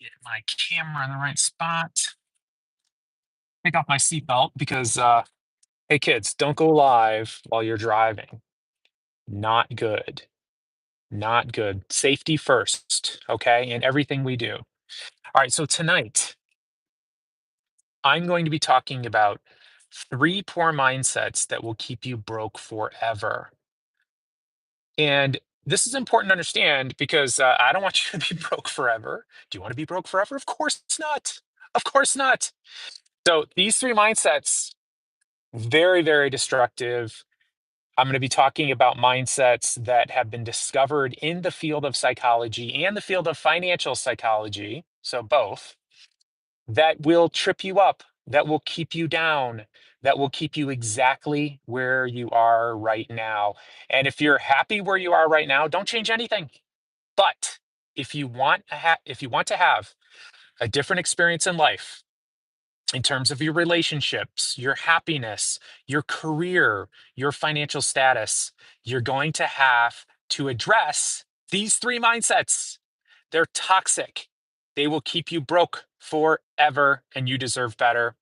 Get my camera in the right spot. Take off my seatbelt because, hey kids, don't go live while you're driving. Not good. Not good. Safety first, okay? In everything we do. All right, so tonight I'm going to be talking about three poor mindsets that will keep you broke forever. And this is important to understand because I don't want you to be broke forever. Do you want to be broke forever? Of course not. Of course not. So these three mindsets, very, very destructive. I'm going to be talking about mindsets that have been discovered in the field of psychology and the field of financial psychology. So, both that will trip you up, that will keep you down, that will keep you exactly where you are right now. And if you're happy where you are right now, don't change anything. But if you want to have a different experience in life, in terms of your relationships, your happiness, your career, your financial status, you're going to have to address these three mindsets. They're toxic. They will keep you broke forever, and you deserve better.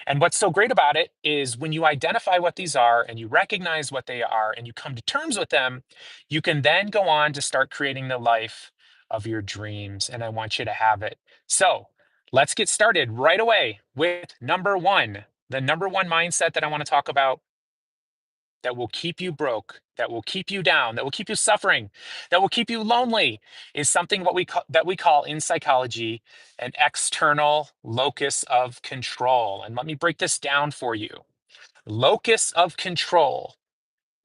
And what's so great about it is when you identify what these are and you recognize what they are and you come to terms with them, you can then go on to start creating the life of your dreams. And I want you to have it. So let's get started right away with number one. The number one mindset that I want to talk about that will keep you broke, that will keep you down, that will keep you suffering, that will keep you lonely is something that we call in psychology an external locus of control. And let me break this down for you. Locus of control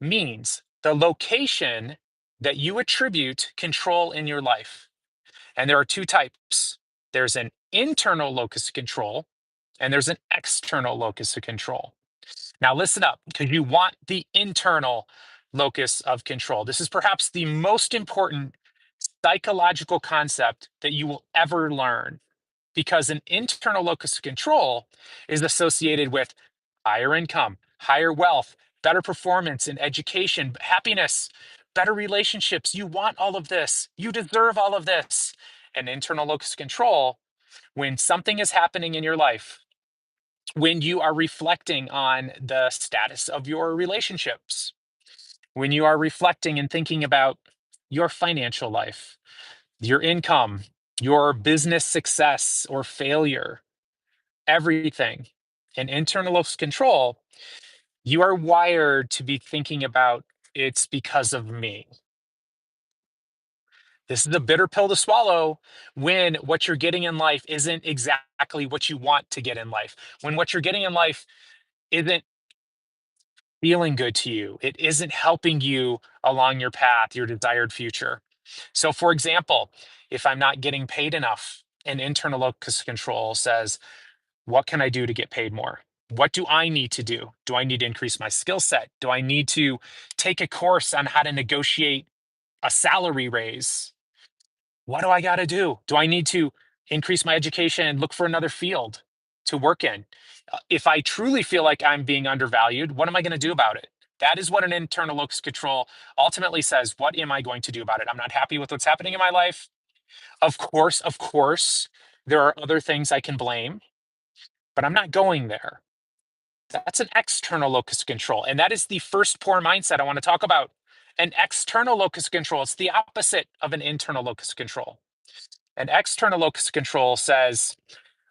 means the location that you attribute control in your life. And there are two types. There's an internal locus of control and there's an external locus of control. Now, listen up because you want the internal locus of control. This is perhaps the most important psychological concept that you will ever learn because an internal locus of control is associated with higher income, higher wealth, better performance in education, happiness, better relationships. You want all of this. You deserve all of this. An internal locus of control, when something is happening in your life, when you are reflecting on the status of your relationships, when you are reflecting and thinking about your financial life, your income, your business success or failure, everything, and internal locus control, you are wired to be thinking about it's because of me. This is a bitter pill to swallow when what you're getting in life isn't exactly what you want to get in life. When what you're getting in life isn't feeling good to you. It isn't helping you along your path, your desired future. So, for example, if I'm not getting paid enough, an internal locus control says, what can I do to get paid more? What do I need to do? Do I need to increase my skill set? Do I need to take a course on how to negotiate a salary raise? What do I got to do? Do I need to increase my education and look for another field to work in? If I truly feel like I'm being undervalued, what am I going to do about it? That is what an internal locus control ultimately says. What am I going to do about it? I'm not happy with what's happening in my life. Of course, there are other things I can blame, but I'm not going there. That's an external locus of control. And that is the first poor mindset I want to talk about. An external locus of control. It's the opposite of an internal locus of control. An external locus of control says,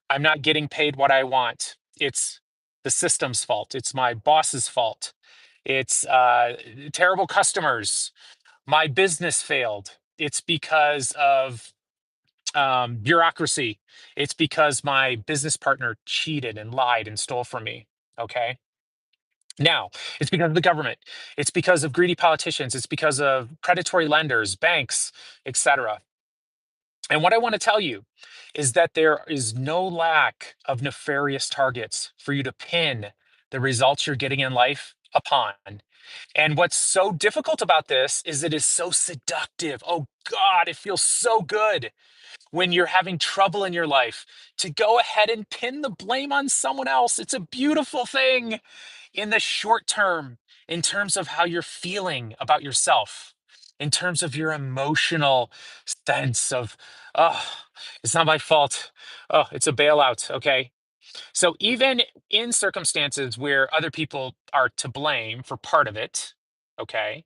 I'm not getting paid what I want. It's the system's fault. It's my boss's fault. It's terrible customers. My business failed. It's because of bureaucracy. It's because my business partner cheated and lied and stole from me. Okay. Now, it's because of the government. It's because of greedy politicians. It's because of predatory lenders, banks, etc. And what I want to tell you is that there is no lack of nefarious targets for you to pin the results you're getting in life upon. And what's so difficult about this is it is so seductive. Oh God, it feels so good when you're having trouble in your life to go ahead and pin the blame on someone else. It's a beautiful thing in the short term in terms of how you're feeling about yourself. in terms of your emotional sense of, oh, it's not my fault. Oh, it's a bailout. Okay. So even in circumstances where other people are to blame for part of it, okay,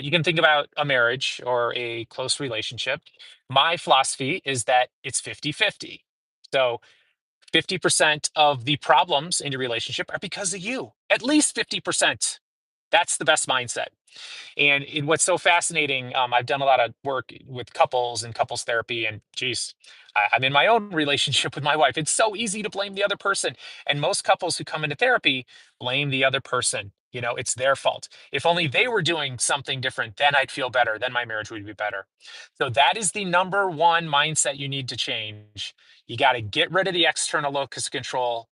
you can think about a marriage or a close relationship. My philosophy is that it's 50-50. So 50% of the problems in your relationship are because of you, at least 50%. That's the best mindset. And what's so fascinating, I've done a lot of work with couples and couples therapy, and geez, I'm in my own relationship with my wife. It's so easy to blame the other person. And most couples who come into therapy blame the other person. You know, it's their fault. If only they were doing something different, then I'd feel better. Then my marriage would be better. So that is the number one mindset you need to change. You got to get rid of the external locus of control,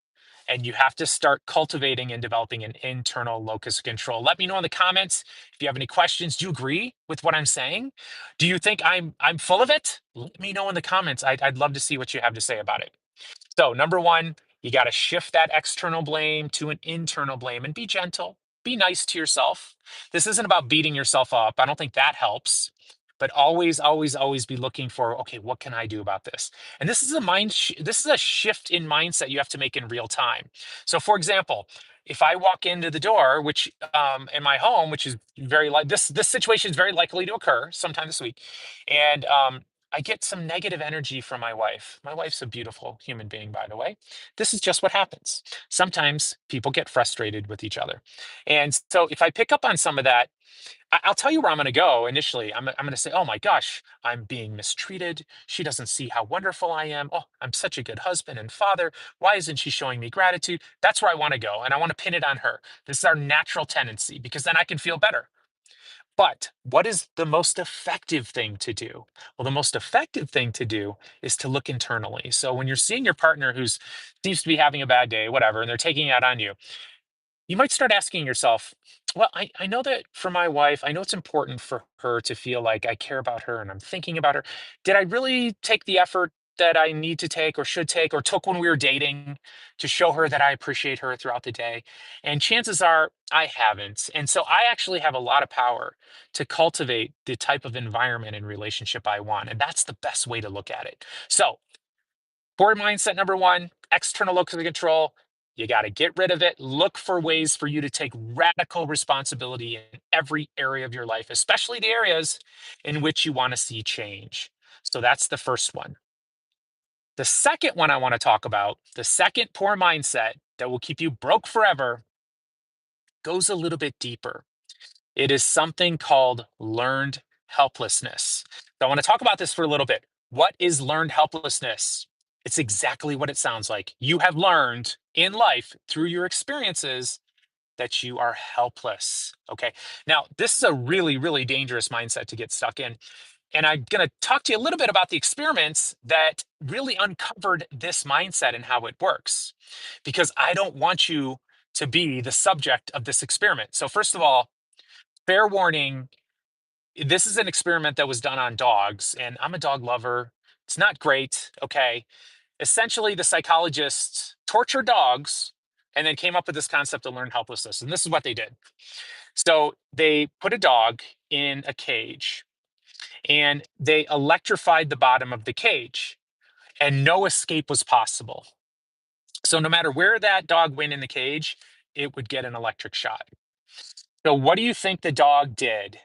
and you have to start cultivating and developing an internal locus of control. Let me know in the comments if you have any questions. Do you agree with what I'm saying? Do you think I'm full of it? Let me know in the comments. I'd love to see what you have to say about it. So, number one, you got to shift that external blame to an internal blame and be gentle. Be nice to yourself. This isn't about beating yourself up. I don't think that helps. But always, always, always be looking for, okay, what can I do about this? And this is this is a shift in mindset you have to make in real time. So, for example, if I walk into the door, which in my home, which is very like this situation is very likely to occur sometime this week, and I get some negative energy from my wife. My wife's a beautiful human being, by the way. This is just what happens. Sometimes people get frustrated with each other. And so if I pick up on some of that, I'll tell you where I'm going to go initially. I'm going to say, oh my gosh, I'm being mistreated. She doesn't see how wonderful I am. Oh, I'm such a good husband and father. Why isn't she showing me gratitude? That's where I want to go. And I want to pin it on her. This is our natural tendency because then I can feel better. But what is the most effective thing to do? Well, the most effective thing to do is to look internally. So when you're seeing your partner who's seems to be having a bad day, whatever, and they're taking it out on you, you might start asking yourself, well, I know that for my wife, I know it's important for her to feel like I care about her and I'm thinking about her. Did I really take the effort that I need to take or should take or took when we were dating to show her that I appreciate her throughout the day? And chances are I haven't. And so I actually have a lot of power to cultivate the type of environment and relationship I want. And that's the best way to look at it. So core mindset number one, external locus of control. You got to get rid of it. Look for ways for you to take radical responsibility in every area of your life, especially the areas in which you want to see change. So that's the first one. The second one I want to talk about, the second poor mindset that will keep you broke forever, goes a little bit deeper. It is something called learned helplessness. So I want to talk about this for a little bit. What is learned helplessness? It's exactly what it sounds like. You have learned in life through your experiences that you are helpless. Okay. Now, this is a really, really dangerous mindset to get stuck in. And I'm going to talk to you a little bit about the experiments that really uncovered this mindset and how it works, because I don't want you to be the subject of this experiment. So, first of all, fair warning, this is an experiment that was done on dogs, and I'm a dog lover. It's not great. Okay. Essentially, the psychologists tortured dogs and then came up with this concept of learned helplessness. And this is what they did. So they put a dog in a cage and they electrified the bottom of the cage, and no escape was possible. So no matter where that dog went in the cage, it would get an electric shot. So, what do you think the dog did?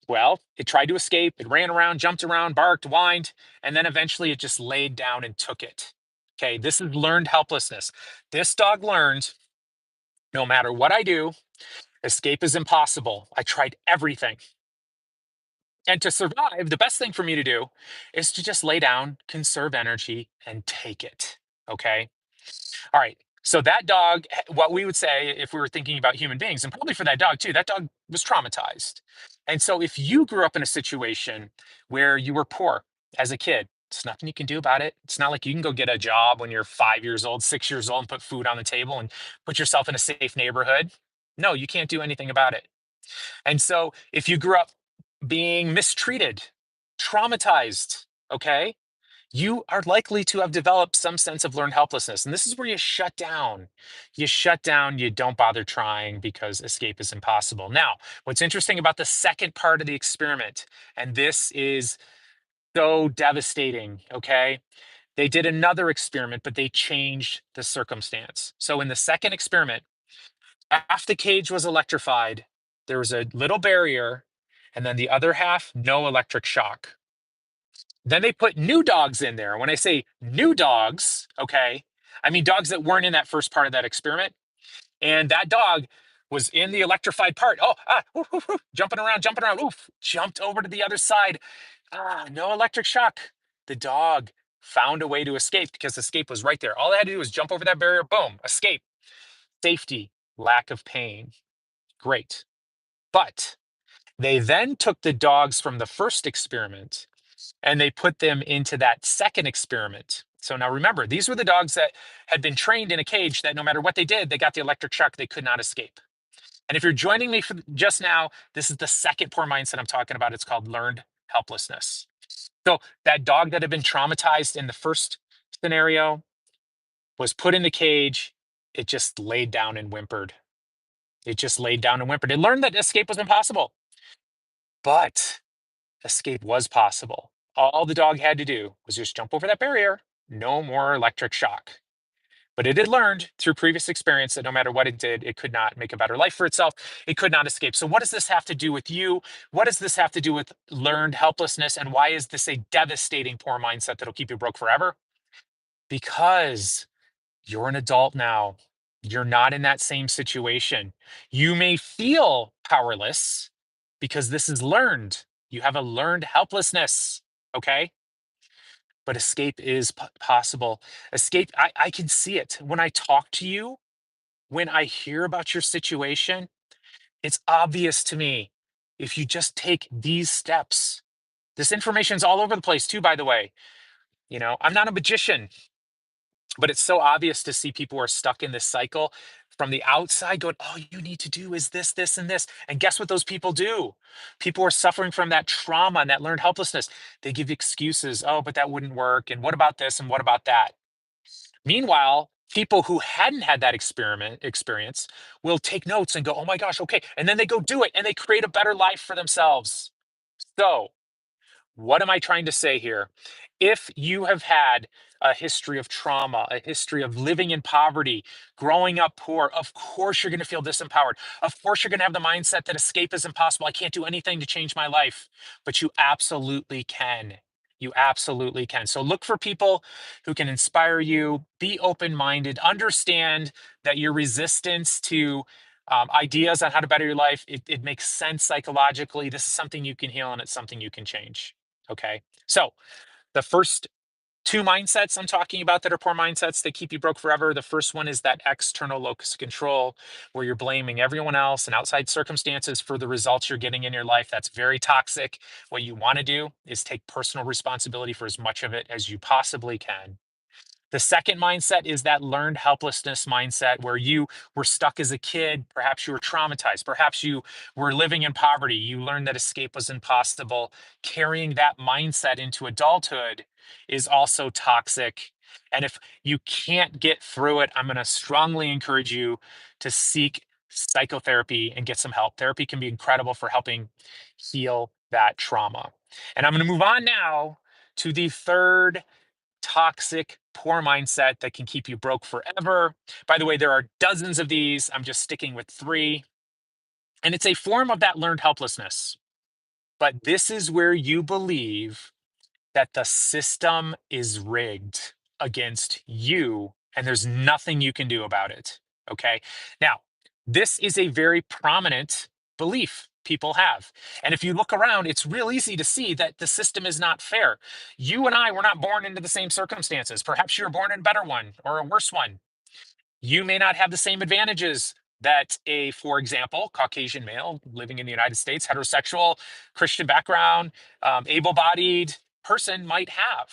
Well, it tried to escape, it ran around, jumped around, barked, whined, and then eventually it just laid down and took it. Okay, this is learned helplessness. This dog learned no matter what I do, escape is impossible. I tried everything. And to survive, the best thing for me to do is to just lay down, conserve energy, and take it. Okay. All right. So that dog, what we would say if we were thinking about human beings, and probably for that dog too, that dog was traumatized. And so if you grew up in a situation where you were poor as a kid, it's nothing you can do about it. It's not like you can go get a job when you're 5 years old, 6 years old, and put food on the table and put yourself in a safe neighborhood. No, you can't do anything about it. And so if you grew up being mistreated, traumatized, okay, you are likely to have developed some sense of learned helplessness. And this is where you shut down. You shut down, you don't bother trying because escape is impossible. Now, what's interesting about the second part of the experiment, and this is so devastating, okay? They did another experiment, but they changed the circumstance. So in the second experiment, half the cage was electrified, there was a little barrier, and then the other half, no electric shock. Then they put new dogs in there. When I say new dogs, okay, I mean dogs that weren't in that first part of that experiment. And that dog was in the electrified part. Oh, woof, woof, woof, jumping around, oof, jumped over to the other side. No electric shock. The dog found a way to escape because escape was right there. All they had to do was jump over that barrier, boom, escape. Safety, lack of pain. Great. But they then took the dogs from the first experiment and they put them into that second experiment. So now remember, these were the dogs that had been trained in a cage that no matter what they did, they got the electric shock, they could not escape. And if you're joining me for just now, this is the second poor mindset I'm talking about. It's called learned helplessness. So that dog that had been traumatized in the first scenario was put in the cage. It just laid down and whimpered. It just laid down and whimpered. It learned that escape was impossible, but escape was possible. All the dog had to do was just jump over that barrier. No more electric shock. But it had learned through previous experience that no matter what it did, it could not make a better life for itself. It could not escape. So, what does this have to do with you? What does this have to do with learned helplessness? And why is this a devastating poor mindset that'll keep you broke forever? Because you're an adult now. You're not in that same situation. You may feel powerless because this is learned. You have a learned helplessness. Okay. But escape is possible. Escape, I can see it. When I talk to you, when I hear about your situation, it's obvious to me. If you just take these steps, this information's all over the place too, by the way. I'm not a magician, but it's so obvious to see people who are stuck in this cycle from the outside going, all you need to do is this, this, and this. And guess what those people do? People who are suffering from that trauma and that learned helplessness. They give excuses. Oh, but that wouldn't work. And what about this? And what about that? Meanwhile, people who hadn't had that experiment experience will take notes and go, oh my gosh, okay. And then they go do it and they create a better life for themselves. So what am I trying to say here? If you have had a history of trauma, a history of living in poverty, growing up poor, of course you're going to feel disempowered. Of course you're going to have the mindset that escape is impossible. I can't do anything to change my life. But you absolutely can. You absolutely can. So look for people who can inspire you, be open minded, understand that your resistance to ideas on how to better your life, it makes sense psychologically. This is something you can heal and it's something you can change. Okay. So the first two mindsets I'm talking about that are poor mindsets that keep you broke forever. The first one is that external locus of control, where you're blaming everyone else and outside circumstances for the results you're getting in your life. That's very toxic. What you want to do is take personal responsibility for as much of it as you possibly can. The second mindset is that learned helplessness mindset where you were stuck as a kid. Perhaps you were traumatized. Perhaps you were living in poverty. You learned that escape was impossible. Carrying that mindset into adulthood is also toxic. And if you can't get through it, I'm going to strongly encourage you to seek psychotherapy and get some help. Therapy can be incredible for helping heal that trauma. And I'm going to move on now to the third toxic, poor mindset that can keep you broke forever. By the way, there are dozens of these. I'm just sticking with three. And it's a form of that learned helplessness. But this is where you believe that the system is rigged against you and there's nothing you can do about it. Okay. Now, this is a very prominent belief people have. And if you look around, it's real easy to see that the system is not fair. You and I were not born into the same circumstances. Perhaps you were born in a better one or a worse one. You may not have the same advantages that a, for example, Caucasian male living in the United States, heterosexual, Christian background, able bodied person might have.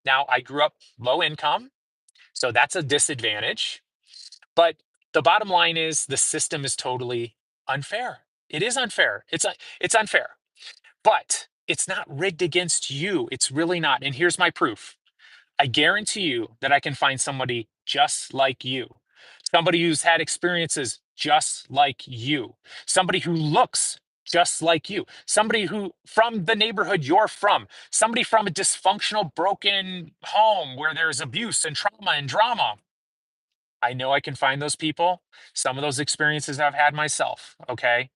Now, I grew up low income, so that's a disadvantage. But the bottom line is the system is totally unfair. It is unfair. It's unfair. But it's not rigged against you. It's really not. And here's my proof. I guarantee you that I can find somebody just like you, somebody who's had experiences just like you, somebody who looks just like you, somebody who from the neighborhood you're from, somebody from a dysfunctional, broken home where there's abuse and trauma and drama. I know I can find those people. Some of those experiences I've had myself, okay?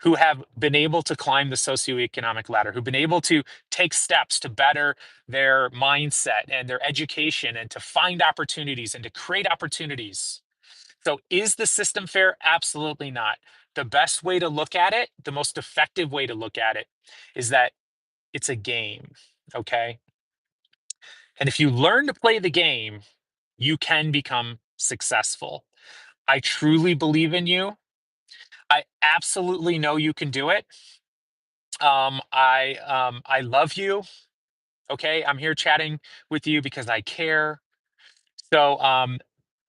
Who have been able to climb the socioeconomic ladder, who've been able to take steps to better their mindset and their education and to find opportunities and to create opportunities. So, is the system fair? Absolutely not. The best way to look at it, the most effective way to look at it, is that it's a game. Okay. And if you learn to play the game, you can become successful. I truly believe in you. I absolutely know you can do it. I love you. Okay, I'm here chatting with you because I care. So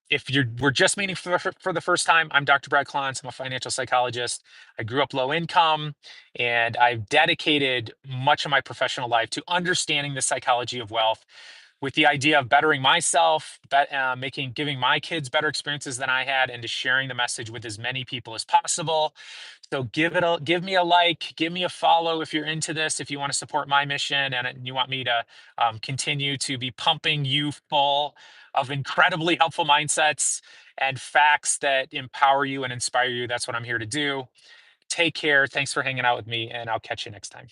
if we're just meeting for the first time, I'm Dr. Brad Klontz. I'm a financial psychologist. I grew up low income, and I've dedicated much of my professional life to understanding the psychology of wealth, with the idea of bettering myself, giving my kids better experiences than I had, and to sharing the message with as many people as possible. So give me a like, give me a follow if you're into this, if you want to support my mission and you want me to continue to be pumping you full of incredibly helpful mindsets and facts that empower you and inspire you. That's what I'm here to do. Take care. Thanks for hanging out with me, and I'll catch you next time.